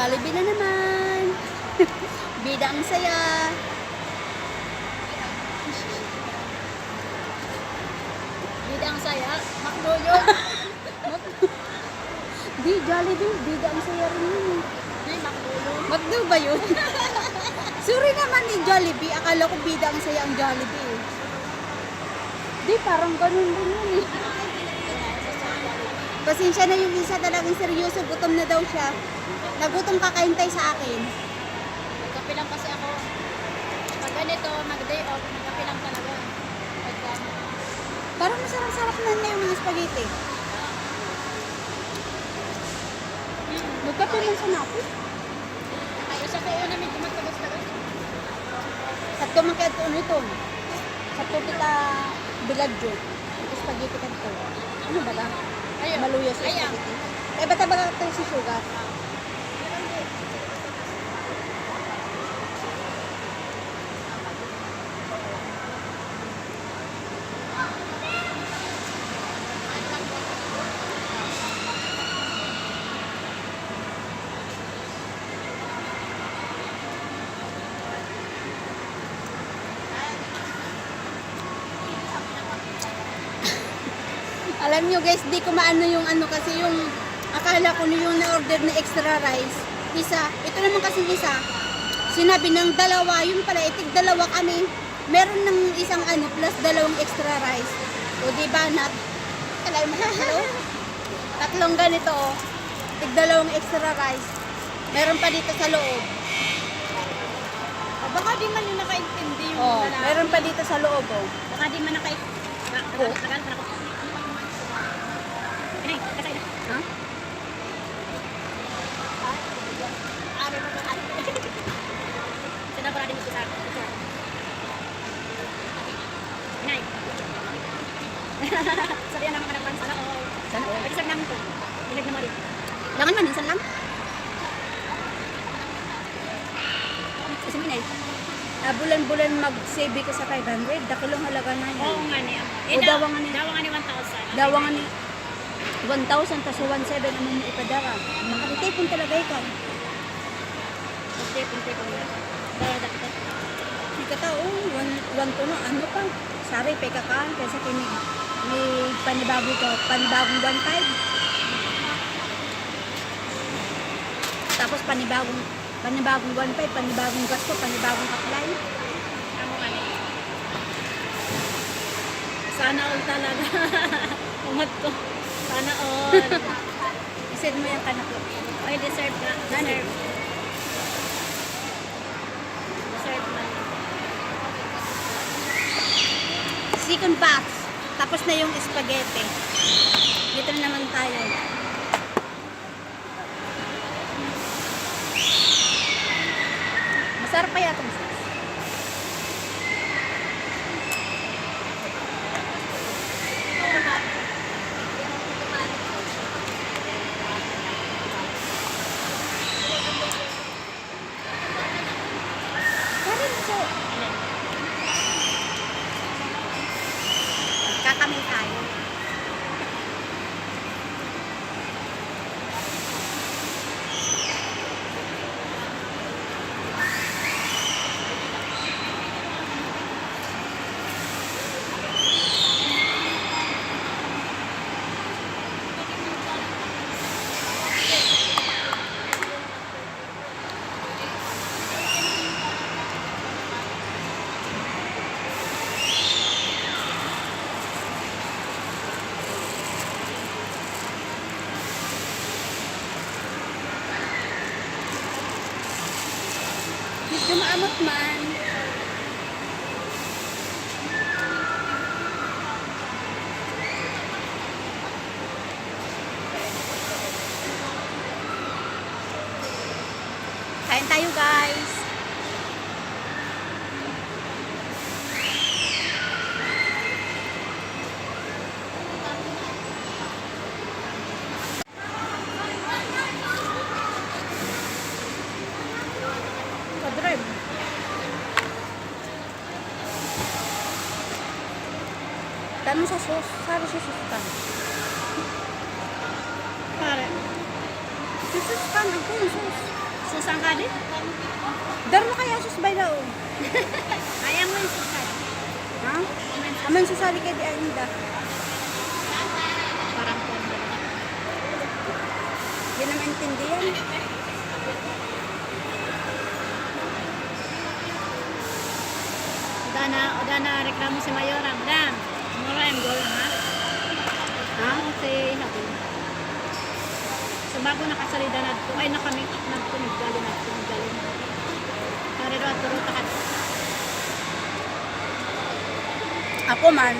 Jollibee na naman. Bida ang saya. Bida ang saya. Makdo yun. Di, Jollibee. Bida ang saya rin yun. Di, makdo yun. Magdo ba yun? Sorry naman ni Jollibee. Akala ko bida ang saya ang Jollibee. Di, parang ganun din yun eh. Pasensya na yung isa talagang seryoso. Gutom na daw siya. Nagutom kakahintay sa akin. Magkape lang kasi ako. Pag ganito, mag-day off, magkape lang talaga. Pagka, Parang masarap-sarap na yung mga spaghetti. Magkape man sa natin. Ay, sa kayo namin tumatagas-tagas. Sa tumakit ko nito. Sa kita biladyo. Spaghetti ka ito. Ano ba ba? Ayun. Maluya sa Ayan. spaghetti. Eh, bata ba ito si sugar? Alam nyo guys, di ko maano yung ano kasi yung akala ko yung na-order na extra rice. Isa, ito naman kasi isa. Sinabi ng dalawa, yun pala, itig dalawa kami. Meron ng isang ano plus dalawang extra rice. O diba, not, talay mo hello? Tatlong ganito, oh. Itig dalawang extra rice. Meron pa dito sa loob. Baka di man yung nakaintindi yung Oh, lalaki. meron pa dito sa loob, oh. Baka di man nakaintindi. Oh. Inay, kasay na. Ha? Ari mo ba? Sinabara din mo sa Inay. Sabi yan naman ka ng pansa na. Sana all. Pag-isag namin to. Ilag na mali. Langan man, minsan lang. Kasi minay, bulan-bulan mag-save ka sa 500, dakilong halaga na yan. Oo nga niya. O, dawa nga ni- Dawa nga ni 1,000. Dawa nga ni 1,000 tas 1,700 ang mo ipadara. Makatipon talaga ikaw. Pagtipon-tipon na. Dara dapat. Hindi ka tao, 1 to no, ano pa? Sari, peka ka, kaysa kini may panibago ka, panibagong 1,500. Tapos panibagong 1,500, panibagong gasto, panibagong apply. Amo nga niya. Sana all talaga. Umat ko. Sana all. Isid mo yung kanak ko. Ay, deserve na. Deserve. Deserve na. Second batch. Tapos na yung spaghetti. Dito na naman tayo. Masarap pa yata ang sauce. Karin so. Kakamay tayo. Medyo maamot man. Kain tayo guys. Padrem. Tanong sa sauce. Sabi sa sauce pan. Pare. Sa sauce pan. Ako yung sauce. Susang ka din? Darma kaya susbay daw. Ayaw mo yung susang. Ha? Aman susali kay di Arinda. Parang kondo. Hindi na maintindihan. Udana reklamo si Mayorang. Madam, tomorrow I'm going, ha? Ha? Say happy. So bago nakasalida na ito, ay na kami nagtuniggaling. Pare at turuta ka. Ako man,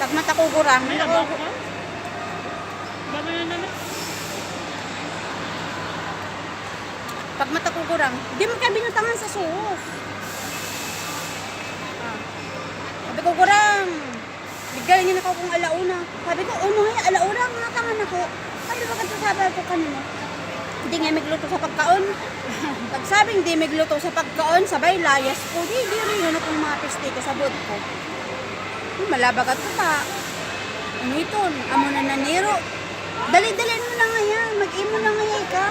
tagmata ko gurang. May nabaw ko? Bago na naman. Pag mata ko gurang, di mo kaya binutangan sa suos. Sabi ko, gurang, bigyan niya na ako kung alauna. Sabi ko, ano nga, alauna, natangan ako. Sabi ba kanto sabi ko kanino? Hindi nga magluto sa pagkaon. Pag sabing di magluto sa pagkaon, sabay layas ko, di rin yun akong mga pistiko sa bud ko. Malabagat ko pa. Ano ito? Amo na naniro. Dali-dali mo na nga yan. Mag-imo na nga yan ka.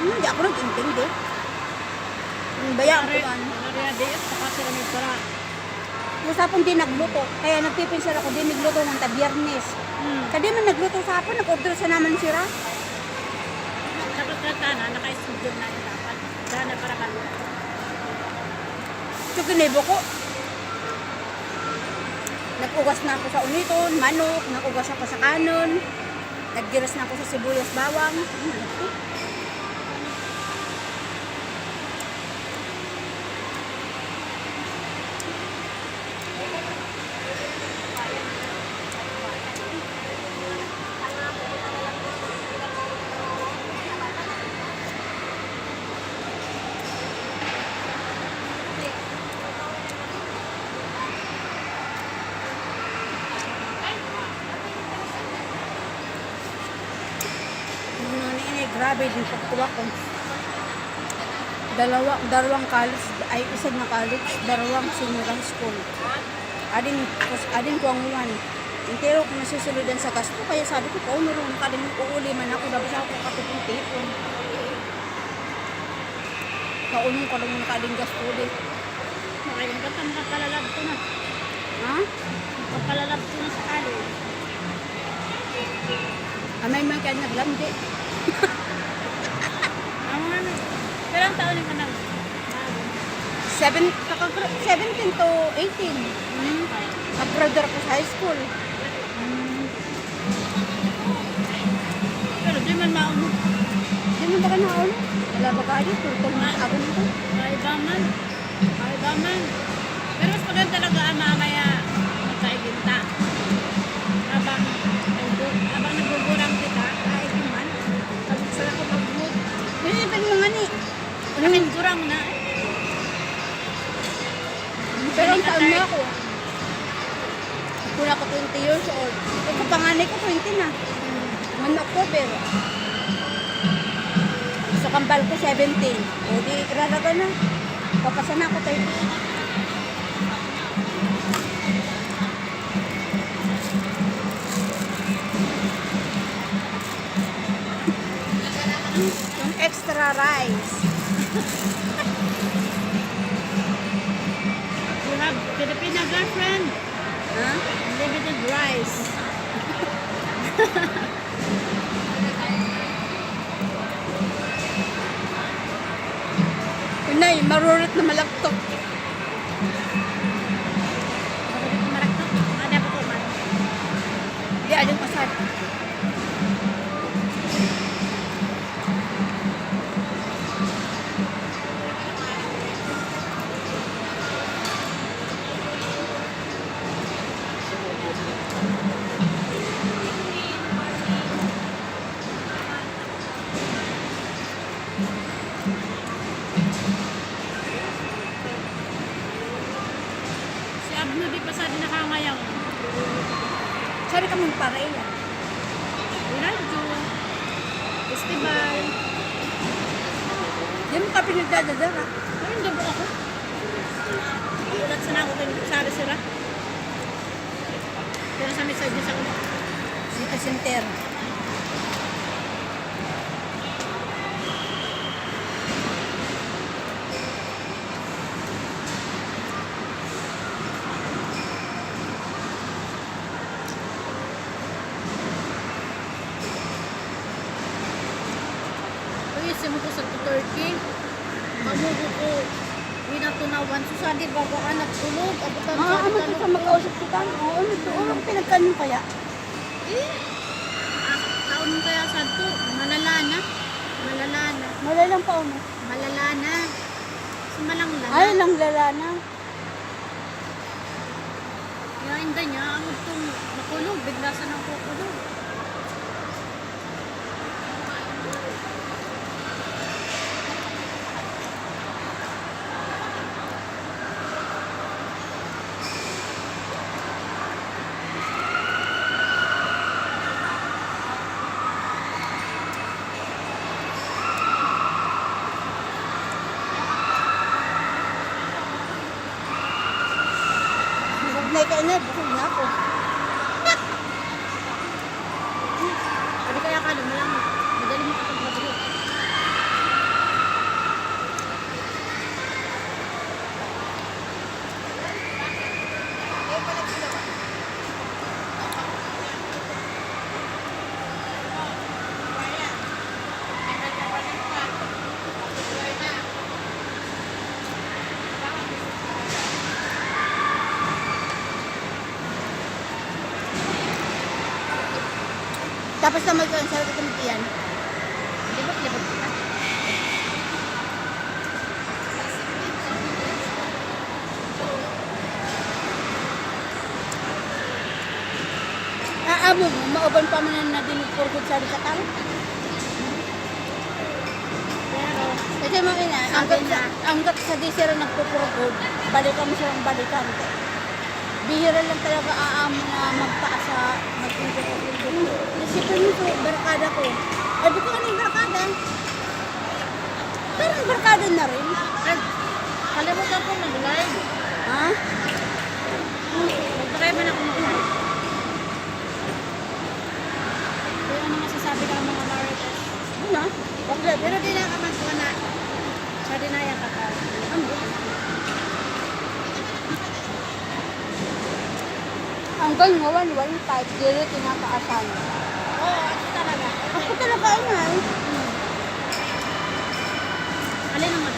Hindi ako nag-intindi. Bayaan ko man. Nariya di, saka sila may para. Usapon di nagluto. Kaya nagpipinsel ako di nagluto ng tabiyernes. Kadi man nagluto sa hapon, nag-order sa naman sira. Dapat na naka-studio na dapat. Dana para kalu. So kinibo ko. Nag-ugas na ako sa uniton, manok, nag-ugas ako sa kanon. Naggiras na ako sa sibuyas bawang. Grabe din pagkuha ko. Dalawang college, ay isang na college, dalawang senior high school. Adin ko ang uwan. Intero ko nasusulodan sa gasto, kaya sabi ko, oh, meron ka din uuli man ako, dapat ako katupong tipon. Kaunong ko lang nakaling gasto ulit. Makayin ka pa, makapalalab ko na. Ha? Makapalalab ko na sa college. Amay man kaya naglandi. Pero ang taon ka nag 17 to 18. Mag-brother ko sa high school. pero di man mauno. Hindi mo ba ka naon? Wala ba ka dito? Tutong na sa abon ko. Ay baman. Pero mas maganda talaga ang mamaya magkaiginta. Habang nagugurang kita, kaigin man. Pag sila ko mag-mood. Hindi pa mga ni. Kaming gurang na. Pero ang taon na ako. Kung ako 20 years old. Ito panganay ko 20 na. Man October. Sa kambal ko 17. O di raraga na. Papasa na ako tayo. Yung extra rice. You have Filipino girlfriend. Ha? Limited rice. Unay, marurit na malaktok. Bakit maraktok? Ada pa ko man. Di aling pasad. Si Abno di pa sa din nakangayaw. Sabi ka mong pareya. Radyo. Festival. Di mo ka pinagdadadara. Ay, hindi ba ako? Ulat sana ako kay Sari Sira. Pero sa message sa ulo. City Center. Wan susadi bago ka nagtulog. Abutan Ah, sa ama ko sa makausap kita. Oo, nagtuulong pinagkanon kaya. Taon kaya sa to. Malala na. Malala na. Malalang pa ano. Malala na. Sumalang lala. Ay, lang lala na. Kaya hindi niya. Ang itong makulog. Bigla sa nang kukulog. Bugnay ka na, busog na ako. Pwede kaya ka lumalang. Madali mo kapag mabulo. Tapos naman ko, sa kamitiyan. Libot-libot ka. Amo mo, mauban pa man na dinipurgod sa katang. Pero, Kasi mo ina, hanggat sa di sila nagpupurgod, balikan mo silang balikan. Bihira lang talaga aamo na magtaas sa magpupurgod. Isipin mo ito, barkada ko. Eh, di ko ano yung barkada? Parang barkada na rin. kalimutan ko nag-live. Ha? Mag-try man ako mag-live. Pero ano masasabi ka ng mga marites? Ano? Bakit? Pero di na ka magkuha na. Sa dinaya ka pa. Ano? Hanggang ngayon, 1.5, dito tinataasan. Oo, ano talaga. Ako talaga ay nga. Alin ang mag